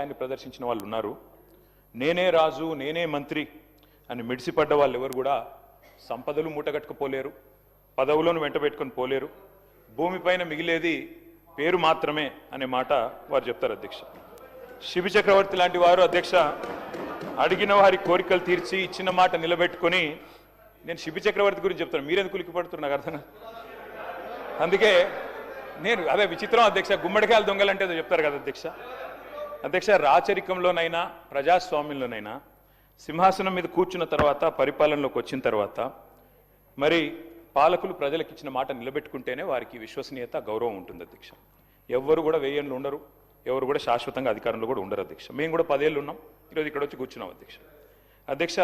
ఆయన ప్రదర్శించిన వాళ్ళు ఉన్నారు. నేనే రాజు నేనే మంత్రి అని మిడిసిపడ్డ వాళ్ళు ఎవరు కూడా సంపదలు మూటగట్టుకుపోలేరు, పదవులను వెంట పెట్టుకొని పోలేరు. భూమిపైన మిగిలేది పేరు మాత్రమే అనే మాట వారు చెప్తారు అధ్యక్ష. శిబి చక్రవర్తి లాంటి వారు అధ్యక్ష అడిగిన వారి కోరికలు తీర్చి ఇచ్చిన మాట నిలబెట్టుకొని, నేను శిబి చక్రవర్తి గురించి చెప్తాను, మీరెందుకు ఉలిక్కిపడుతున్నారు నాకు అర్థం. అందుకే నేను అదే విచిత్రం అధ్యక్ష, గుమ్మడికాయలు దొంగలంటే ఏదో చెప్తారు కదా అధ్యక్ష. అధ్యక్ష రాచరికంలోనైనా ప్రజాస్వామ్యంలోనైనా సింహాసనం మీద కూర్చున్న తర్వాత పరిపాలనలోకి వచ్చిన తర్వాత మరి పాలకులు ప్రజలకు ఇచ్చిన మాట నిలబెట్టుకుంటేనే వారికి విశ్వసనీయత గౌరవం ఉంటుంది అధ్యక్ష. ఎవరు కూడా 1000 ఏళ్ళు ఉండరు, ఎవరు కూడా శాశ్వతంగా అధికారంలో కూడా ఉండరు అధ్యక్ష. మేము కూడా 10 ఏళ్ళు ఉన్నాం, ఈరోజు ఇక్కడ వచ్చి కూర్చున్నాం అధ్యక్ష. అధ్యక్ష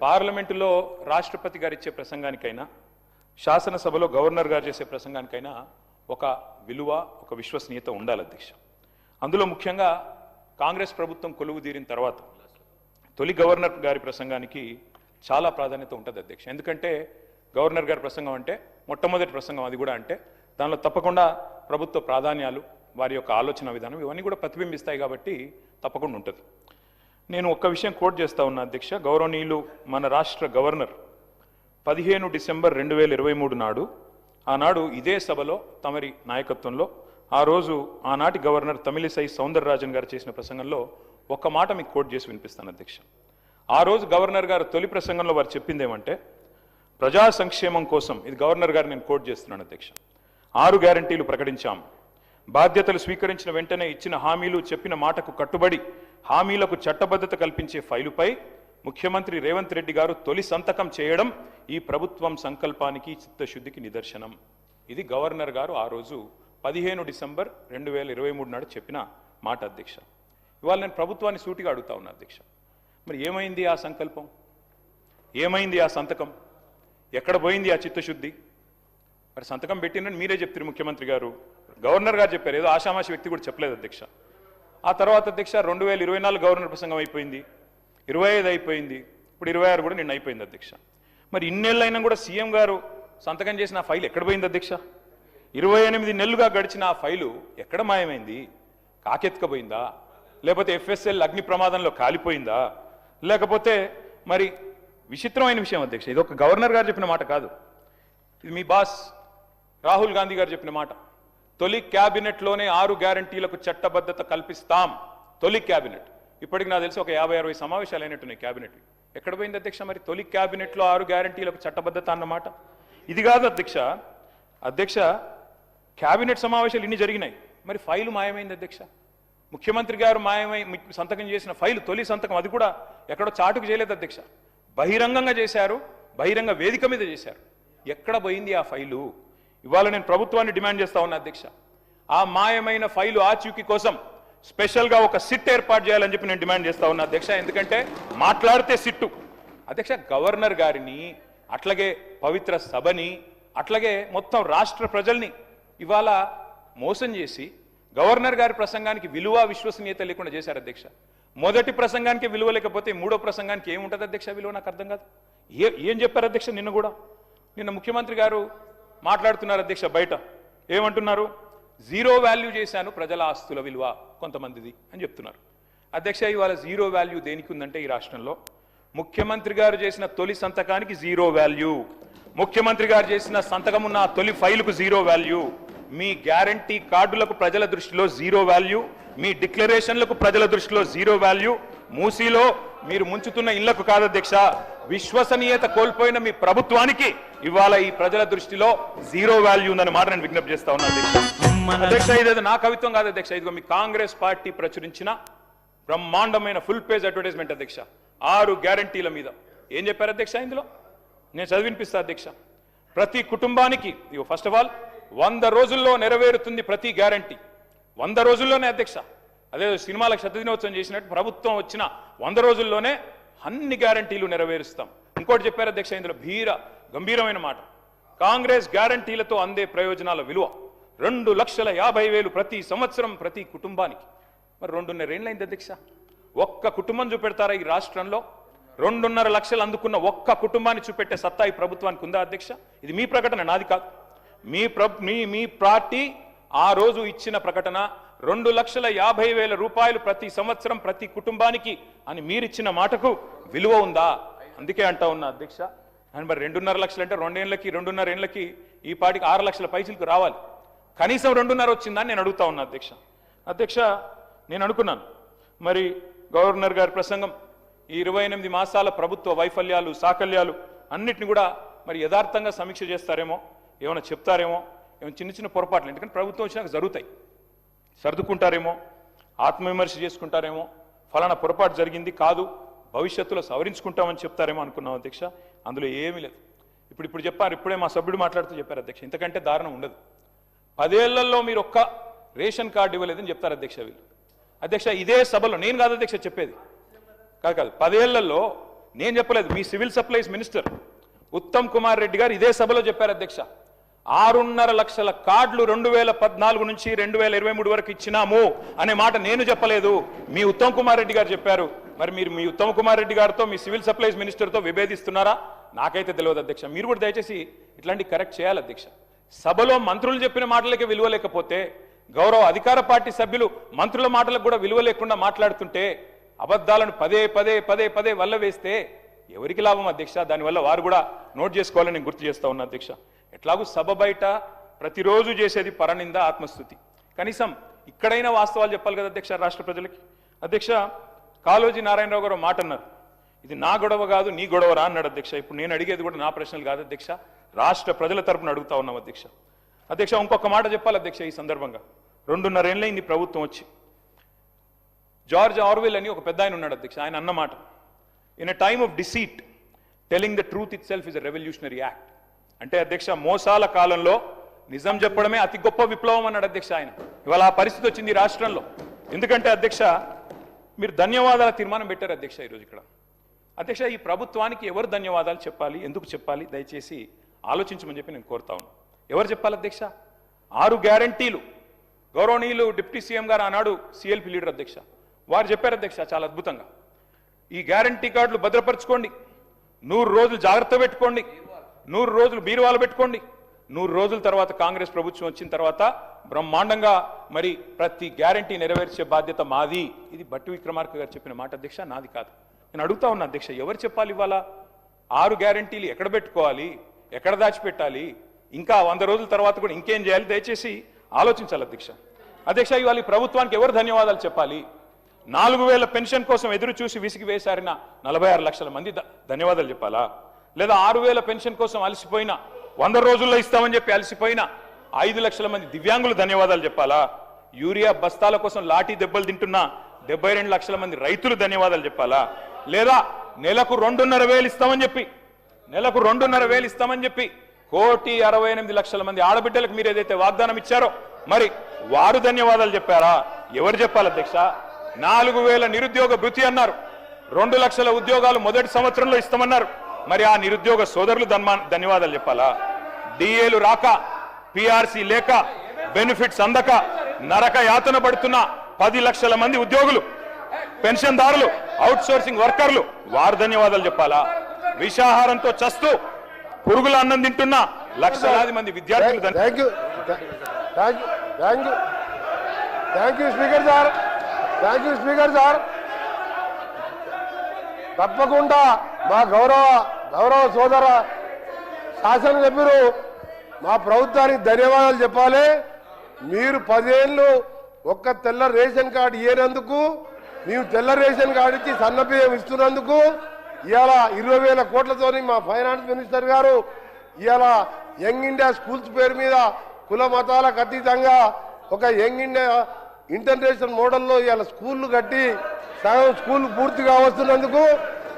పార్లమెంటులో రాష్ట్రపతి గారు ఇచ్చే ప్రసంగానికైనా శాసనసభలో గవర్నర్ గారు చేసే ప్రసంగానికైనా ఒక విలువ ఒక విశ్వసనీయత ఉండాలి అధ్యక్ష. అందులో ముఖ్యంగా కాంగ్రెస్ ప్రభుత్వం కొలువు తీరిన తర్వాత తొలి గవర్నర్ గారి ప్రసంగానికి చాలా ప్రాధాన్యత ఉంటుంది అధ్యక్ష. ఎందుకంటే గవర్నర్ గారి ప్రసంగం అంటే మొట్టమొదటి ప్రసంగం, అది కూడా అంటే దానిలో తప్పకుండా ప్రభుత్వ ప్రాధాన్యాలు, వారి యొక్క ఆలోచన విధానం ఇవన్నీ కూడా ప్రతిబింబిస్తాయి కాబట్టి తప్పకుండా ఉంటుంది. నేను ఒక్క విషయం కోట్ చేస్తా ఉన్నా అధ్యక్ష. గౌరవనీయులు మన రాష్ట్ర గవర్నర్ 15 డిసెంబర్ 2023 నాడు, ఆనాడు ఇదే సభలో తమరి నాయకత్వంలో ఆ రోజు ఆనాటి గవర్నర్ తమిళిసై సౌందరరాజన్ గారు చేసిన ప్రసంగంలో ఒక్క మాట మీకు కోట్ చేసి వినిపిస్తాను అధ్యక్ష. ఆ రోజు గవర్నర్ గారు తొలి ప్రసంగంలో వారు చెప్పింది ఏమంటే, ప్రజా సంక్షేమం కోసం, ఇది గవర్నర్ గారు నేను కోట్ చేస్తున్నాను అధ్యక్ష, 6 గ్యారంటీలు ప్రకటించాం. బాధ్యతలు స్వీకరించిన వెంటనే ఇచ్చిన హామీలు చెప్పిన మాటకు కట్టుబడి హామీలకు చట్టబద్ధత కల్పించే ఫైలుపై ముఖ్యమంత్రి రేవంత్ రెడ్డి గారు తొలి సంతకం చేయడం ఈ ప్రభుత్వం సంకల్పానికి చిత్తశుద్ధికి నిదర్శనం. ఇది గవర్నర్ గారు ఆ రోజు 15 డిసెంబర్ 2023 నాడు చెప్పిన మాట అధ్యక్ష. ఇవాళ నేను ప్రభుత్వాన్ని సూటిగా అడుగుతా ఉన్నా అధ్యక్ష, మరి ఏమైంది ఆ సంకల్పం, ఏమైంది ఆ సంతకం, ఎక్కడ పోయింది ఆ చిత్తశుద్ధి? మరి సంతకం పెట్టినని మీరే చెప్తారు ముఖ్యమంత్రి గారు, గవర్నర్ గారు చెప్పారు, ఏదో ఆషామాషి వ్యక్తి కూడా చెప్పలేదు అధ్యక్ష. ఆ తర్వాత అధ్యక్ష 2024 గవర్నర్ ప్రసంగం అయిపోయింది, 25 అయిపోయింది, ఇప్పుడు 26 కూడా నిన్న అయిపోయింది అధ్యక్ష. మరి ఇన్నేళ్ళైనా కూడా సీఎం గారు సంతకం చేసిన ఆ ఫైల్ ఎక్కడ పోయింది అధ్యక్ష? 28 నెలలుగా గడిచిన ఆ ఫైలు ఎక్కడ మాయమైంది? కాకెత్తుకపోయిందా, లేకపోతే FSL అగ్ని ప్రమాదంలో కాలిపోయిందా, లేకపోతే మరి విచిత్రమైన విషయం అధ్యక్ష, ఇది ఒక గవర్నర్ గారు చెప్పిన మాట కాదు, ఇది మీ బాస్ రాహుల్ గాంధీ గారు చెప్పిన మాట. తొలి క్యాబినెట్లోనే 6 గ్యారంటీలకు చట్టబద్ధత కల్పిస్తాం. తొలి క్యాబినెట్, ఇప్పటికి నాకు తెలిసి ఒక 50-60 సమావేశాలు అయినట్టున్నాయి క్యాబినెట్. ఎక్కడ పోయింది అధ్యక్ష మరి తొలి క్యాబినెట్లో 6 గ్యారంటీలకు చట్టబద్ధత అన్నమాట? ఇది కాదు అధ్యక్ష. అధ్యక్ష క్యాబినెట్ సమావేశాలు ఇన్ని జరిగినాయి, మరి ఫైలు మాయమైంది అధ్యక్ష. ముఖ్యమంత్రి గారు మాయమై సంతకం చేసిన ఫైలు, తొలి సంతకం, అది కూడా ఎక్కడో చాటుకు చేయలేదు అధ్యక్ష, బహిరంగంగా చేశారు, బహిరంగ వేదిక మీద చేశారు. ఎక్కడ పోయింది ఆ ఫైలు? ఇవాళ నేను ప్రభుత్వాన్ని డిమాండ్ చేస్తా ఉన్నా అధ్యక్ష, ఆ మాయమైన ఫైలు ఆచూకీ కోసం స్పెషల్గా ఒక సిట్ ఏర్పాటు చేయాలని చెప్పి నేను డిమాండ్ చేస్తా ఉన్నా అధ్యక్ష. ఎందుకంటే మాట్లాడితే సిట్టు అధ్యక్ష, గవర్నర్ గారిని, అట్లాగే పవిత్ర సభని, అట్లాగే మొత్తం రాష్ట్ర ప్రజల్ని ఇవాళ మోసం చేసి గవర్నర్ గారి ప్రసంగానికి విలువ విశ్వసనీయత లేకుండా చేశారు అధ్యక్ష. మొదటి ప్రసంగానికి విలువ లేకపోతే మూడో ప్రసంగానికి ఏముంటుంది అధ్యక్ష విలువ? నాకు అర్థం కాదు. ఏం చెప్పారు అధ్యక్ష? నిన్న ముఖ్యమంత్రి గారు మాట్లాడుతున్నారు అధ్యక్ష, బయట ఏమంటున్నారు? 0 వాల్యూ చేశాను ప్రజల ఆస్తుల విలువ కొంతమందిది అని చెప్తున్నారు అధ్యక్ష. ఇవాళ 0 వాల్యూ దేనికి ఉందంటే ఈ రాష్ట్రంలో ముఖ్యమంత్రి గారు చేసిన తొలి సంతకానికి 0 వాల్యూ, ముఖ్యమంత్రి గారు చేసిన సంతకం ఉన్న తొలి ఫైలుకు 0 వాల్యూ, మీ గ్యారంటీ కార్డులకు ప్రజల దృష్టిలో 0 వాల్యూ, మీ డిక్లరేషన్లకు ప్రజల దృష్టిలో 0 వాల్యూ, మూసీలో మీరు ముంచుతున్న ఇళ్లకు కాదు అధ్యక్ష, విశ్వసనీయత కోల్పోయిన మీ ప్రభుత్వానికి ఇవాళ ఈ ప్రజల దృష్టిలో 0 వాల్యూ ఉందని మాట నేను విజ్ఞప్తి చేస్తా ఉన్నా అధ్యక్ష. అధ్యక్ష ఇదేదో నా కవిత్వం కాదు అధ్యక్ష, ఇదిగో మీ కాంగ్రెస్ పార్టీ ప్రచురించిన బ్రహ్మాండమైన ఫుల్ పేజ్ అడ్వర్టైజ్మెంట్ అధ్యక్ష. 6 గ్యారంటీల మీద ఏం చెప్పారు అధ్యక్ష? ఇందులో నేను చదివినిపిస్తా అధ్యక్ష. ప్రతి కుటుంబానికి, ఫస్ట్ ఆఫ్ ఆల్ 100 రోజుల్లో నెరవేరుతుంది ప్రతి గ్యారంటీ, 100 రోజుల్లోనే అధ్యక్ష. అదే సినిమాలకు శతదినోత్సవం చేసినట్టు ప్రభుత్వం వచ్చిన 100 రోజుల్లోనే అన్ని గ్యారంటీలు నెరవేరుస్తాం. ఇంకోటి చెప్పారు అధ్యక్ష, ఇందులో గంభీరమైన మాట, కాంగ్రెస్ గ్యారంటీలతో అందే ప్రయోజనాల విలువ 2,50,000 ప్రతి సంవత్సరం ప్రతి కుటుంబానికి. మరి 2.5 ఏళ్ళైంది అధ్యక్ష, ఒక్క కుటుంబం చూపెడతారా ఈ రాష్ట్రంలో? 2.5 లక్షలు అందుకున్న ఒక్క కుటుంబాన్ని చూపెట్టే సత్తా ఈ ప్రభుత్వానికి ఉందా అధ్యక్ష? ఇది మీ ప్రకటన, నాది కాదు. మీ పార్టీ ఆ రోజు ఇచ్చిన ప్రకటన, 2,50,000 రూపాయలు ప్రతి సంవత్సరం ప్రతి కుటుంబానికి అని మీరిచ్చిన మాటకు విలువ ఉందా? అందుకే అంటా ఉన్నా అధ్యక్ష, అని మరి 2.5 లక్షలు అంటే 2 ఏళ్ళకి ఈ పాటికి 6 లక్షల పైసలకు రావాలి. కనీసం 2.5 వచ్చిందని నేను అడుగుతా ఉన్నా అధ్యక్ష. నేను అనుకున్నాను మరి గవర్నర్ గారి ప్రసంగం ఈ 28 మాసాల ప్రభుత్వ వైఫల్యాలు సాకల్యాలు అన్నిటిని కూడా మరి యథార్థంగా సమీక్ష చేస్తారేమో, ఏమైనా చెప్తారేమో, ఏమైనా చిన్న చిన్న పొరపాట్లు ఎందుకంటే ప్రభుత్వం వచ్చినాక జరుగుతాయి, సర్దుకుంటారేమో, ఆత్మవిమర్శ చేసుకుంటారేమో, ఫలానా పొరపాటు జరిగింది కాదు భవిష్యత్తులో సవరించుకుంటామని చెప్తారేమో అనుకున్నాం అధ్యక్ష. అందులో ఏమీ లేదు. ఇప్పుడు చెప్పారు, ఇప్పుడే మా సభ్యుడు మాట్లాడుతూ చెప్పారు అధ్యక్ష, ఇంతకంటే దారుణం ఉండదు. 10 ఏళ్లలో మీరు ఒక్క రేషన్ కార్డు ఇవ్వలేదని చెప్తారు అధ్యక్ష వీళ్ళు. అధ్యక్ష ఇదే సభలో నేను కాదు అధ్యక్ష చెప్పేది, కాదు 10 ఏళ్లలో నేను చెప్పలేదు, మీ civil supplies minister Uttam Kumar Reddy గారు ఇదే సభలో చెప్పారు అధ్యక్ష. 6.5 లక్షల కార్డులు 2014 నుంచి 2023 వరకు ఇచ్చినాము అనే మాట నేను చెప్పలేదు, మీ ఉత్తమ్ కుమార్ రెడ్డి గారు చెప్పారు. మరి మీరు మీ ఉత్తమ్ కుమార్ రెడ్డి గారితో మీ సివిల్ సప్లైస్ మినిస్టర్తో విభేదిస్తున్నారా? నాకైతే తెలియదు అధ్యక్ష. మీరు కూడా దయచేసి ఇట్లాంటి కరెక్ట్ చేయాలి అధ్యక్ష. సభలో మంత్రులు చెప్పిన మాటలకే విలువ లేకపోతే గౌరవ అధికార పార్టీ సభ్యులు మంత్రుల మాటలకు కూడా విలువ లేకుండా మాట్లాడుతుంటే అబద్ధాలను పదే వల్ల వేస్తే ఎవరికి లాభం అధ్యక్ష? దానివల్ల వారు కూడా నోట్ చేసుకోవాలని నేను గుర్తు చేస్తా ఉన్నా అధ్యక్ష. ఎట్లాగూ సభ బయట ప్రతిరోజు చేసేది పరనింద ఆత్మస్థుతి, కనీసం ఇక్కడైనా వాస్తవాలు చెప్పాలి కదా అధ్యక్ష రాష్ట్ర ప్రజలకి. అధ్యక్ష కాళోజీ నారాయణరావు గారు మాట అన్నారు, ఇది నా గొడవ కాదు నీ గొడవరా అన్నాడు అధ్యక్ష. ఇప్పుడు నేను అడిగేది కూడా నా ప్రశ్నలు కాదు అధ్యక్ష, రాష్ట్ర ప్రజల తరపున అడుగుతా ఉన్నాం అధ్యక్ష. ఇంకొక మాట చెప్పాలి అధ్యక్ష ఈ సందర్భంగా. 2.5 ఏళ్ళైంది ప్రభుత్వం వచ్చి. జార్జ్ ఆర్వెల్ అని ఒక పెద్ద ఆయన ఉన్నాడు అధ్యక్ష, ఆయన అన్నమాట, in a time of deceit telling the truth it self is a revolutionary act. అంటే అధ్యక్ష మోసాల కాలంలో నిజం చెప్పడమే అతి గొప్ప విప్లవం అన్నాడు అధ్యక్ష ఆయన. ఇవాళ ఆ పరిస్థితి వచ్చింది రాష్ట్రంలో. ఎందుకంటే అధ్యక్ష మీరు ధన్యవాదాల తీర్మానం పెట్టారు అధ్యక్ష ఈరోజు ఇక్కడ. అధ్యక్ష ఈ ప్రభుత్వానికి ఎవరు ధన్యవాదాలు చెప్పాలి, ఎందుకు చెప్పాలి, దయచేసి ఆలోచించమని చెప్పి నేను కోరుతా ఉన్నాను. ఎవరు చెప్పాలి అధ్యక్ష? 6 గ్యారంటీలు గౌరవనీయులు డిప్యూటీ సీఎం గారు ఆనాడు సిఎల్పి లీడర్ అధ్యక్ష, వారు చెప్పారు అధ్యక్ష చాలా అద్భుతంగా, ఈ గ్యారంటీ కార్డులు భద్రపరచుకోండి, 100 రోజులు జాగ్రత్త పెట్టుకోండి, 100 రోజులు బీరువాలు పెట్టుకోండి, 100 రోజుల తర్వాత కాంగ్రెస్ ప్రభుత్వం వచ్చిన తర్వాత బ్రహ్మాండంగా మరి ప్రతి గ్యారంటీ నెరవేర్చే బాధ్యత మాది. ఇది భట్టి విక్రమార్క గారు చెప్పిన మాట అధ్యక్ష, నాది కాదు. నేను అడుగుతా ఉన్నా అధ్యక్ష, ఎవరు చెప్పాలి ఇవాళ 6 గ్యారంటీలు ఎక్కడ పెట్టుకోవాలి, ఎక్కడ దాచిపెట్టాలి, ఇంకా 100 రోజుల తర్వాత కూడా ఇంకేం చేయాలి, దయచేసి ఆలోచించాలి అధ్యక్ష. ఇవాళ ఈ ప్రభుత్వానికి ఎవరు ధన్యవాదాలు చెప్పాలి? 4,000 పెన్షన్ కోసం ఎదురు చూసి విసిగి వేశారిన 46 లక్షల మంది ధన్యవాదాలు చెప్పాలా? లేదా 6,000 పెన్షన్ కోసం అలసిపోయిన 100 రోజుల్లో ఇస్తామని చెప్పి అలసిపోయిన 5 లక్షల మంది దివ్యాంగులు ధన్యవాదాలు చెప్పాలా? యూరియా బస్తాల కోసం లాఠీ దెబ్బలు తింటున్న 72 లక్షల మంది రైతులు ధన్యవాదాలు చెప్పాలా? లేదా నెలకు 2,500 ఇస్తామని చెప్పి 1,68,00,000 మంది ఆడబిడ్డలకు మీరు ఏదైతే వాగ్దానం ఇచ్చారో మరి వారు ధన్యవాదాలు చెప్పారా? ఎవరు చెప్పాలి అధ్యక్ష? 4,000 నిరుద్యోగ భృతి అన్నారు, 2 లక్షల ఉద్యోగాలు మొదటి సంవత్సరంలో ఇస్తామన్నారు, మరి ఆ నిరుద్యోగ సోదరులు ధన్యవాదాలు చెప్పాలా? డిఏలు రాక, పిఆర్సీ లేక, బెనిఫిట్స్ అందక నరక యాతన పడుతున్న 10 లక్షల మంది ఉద్యోగులు, పెన్షన్దారులు, అవుట్ సోర్సింగ్ వర్కర్లు, వారు ధన్యవాదాలు చెప్పాలా? విషాహారంతో చస్తూ పురుగుల అన్నం తింటున్న లక్షలాది మంది విద్యార్థులు స్పీకర్ సార్, తప్పకుండా మా గౌరవ సోదర శాసనసభ్యులు మా ప్రభుత్వానికి ధన్యవాదాలు చెప్పాలి. మీరు 10 ఏళ్ళు ఒక్క తెల్ల రేషన్ కార్డు ఇయ్యేందుకు, మేము తెల్ల రేషన్ కార్డు ఇచ్చి సన్నబియ్యం ఇస్తున్నందుకు ఇవాళ 20,000 కోట్లతోని మా ఫైనాన్స్ మినిస్టర్ గారు ఇవాళ యంగ్ ఇండియా స్కూల్స్ పేరు మీద కుల మతాలకు అతీతంగా ఒక యంగ్ ఇండియా ఇంటర్నేషనల్ మోడల్లో ఇవాళ స్కూళ్ళు కట్టి సగం స్కూల్ పూర్తిగా వస్తున్నందుకు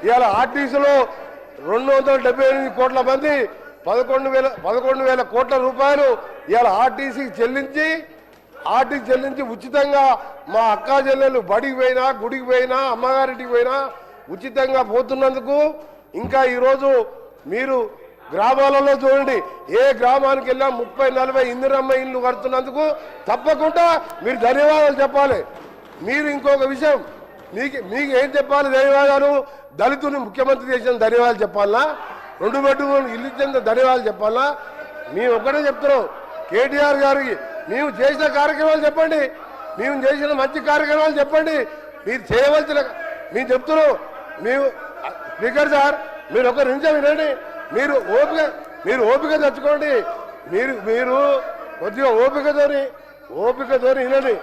ఇవాళ ఆర్టీసీలో 278 కోట్ల మంది 11,000 కోట్ల రూపాయలు ఇవాళ ఆర్టీసీకి చెల్లించి ఉచితంగా మా అక్కా చెల్లెలు బడికి పోయినా, గుడికి పోయినా, అమ్మగారింటికి పోయినా ఉచితంగా పోతున్నందుకు, ఇంకా ఈరోజు మీరు గ్రామాలలో చూడండి, ఏ గ్రామానికి వెళ్ళా 30-40 ఇందిరమ్మ ఇళ్ళు కడుతున్నందుకు తప్పకుండా మీరు ధన్యవాదాలు చెప్పాలి. మీరు ఇంకొక విషయం, మీకు ఏం చెప్పాలి ధన్యవాదాలు? దళితుని ముఖ్యమంత్రి చేసిన ధన్యవాదాలు చెప్పాలా? 2 బెడ్రూమ్ ఇల్లు ఇచ్చిన ధన్యవాదాలు చెప్పాలా? మేము ఒక్కటే చెప్తున్నాం, కేటీఆర్ గారికి మేము చేసిన కార్యక్రమాలు చెప్పండి. మేము చేసిన మంచి కార్యక్రమాలు చెప్పండి. మీరు చేయవలసిన మేము చెప్తున్నాం. మేము స్పీకర్ సార్ మీరు ఒక నిమిషం వినండి. మీరు ఓపిక తెచ్చుకోండి. మీరు కొద్దిగా ఓపికతోని వినండి.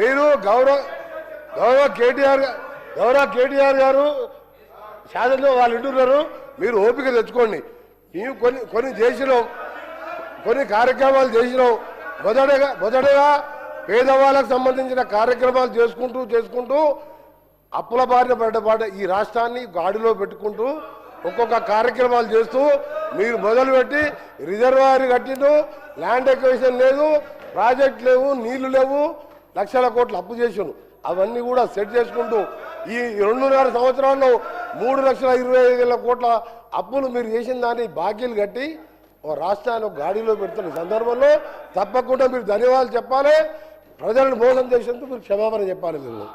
మీరు గౌరవ కేటీఆర్ గారు శాసనలో వాళ్ళు వింటున్నారు. మీరు ఓపిక తెచ్చుకోండి. మేము కొన్ని చేసినాం, కొన్ని కార్యక్రమాలు చేసినాం. మొదటగా పేదవాళ్ళకు సంబంధించిన కార్యక్రమాలు చేసుకుంటూ అప్పుల బారిన పడ్డ ఈ రాష్ట్రాన్ని గాడిలో పెట్టుకుంటూ ఒక్కొక్క కార్యక్రమాలు చేస్తూ మీరు మొదలుపెట్టి రిజర్వాయర్ కట్టిండు, ల్యాండ్ ఎక్విజిషన్ లేదు, ప్రాజెక్ట్ లేవు, నీళ్లు లేవు, లక్షల కోట్లు అప్పు చేసాను. అవన్నీ కూడా సెట్ చేసుకుంటూ ఈ 2.5 సంవత్సరాల్లో 3,25,000 కోట్ల అప్పులు మీరు చేసిన దాన్ని బాకీలు కట్టి ఓ రాష్ట్రాన్ని గాడిలో పెడుతున్న సందర్భంలో తప్పకుండా మీరు ధన్యవాదాలు చెప్పాలి. ప్రజలను మోసం చేసేందుకు మీరు క్షమాపణ చెప్పాలి. మీరు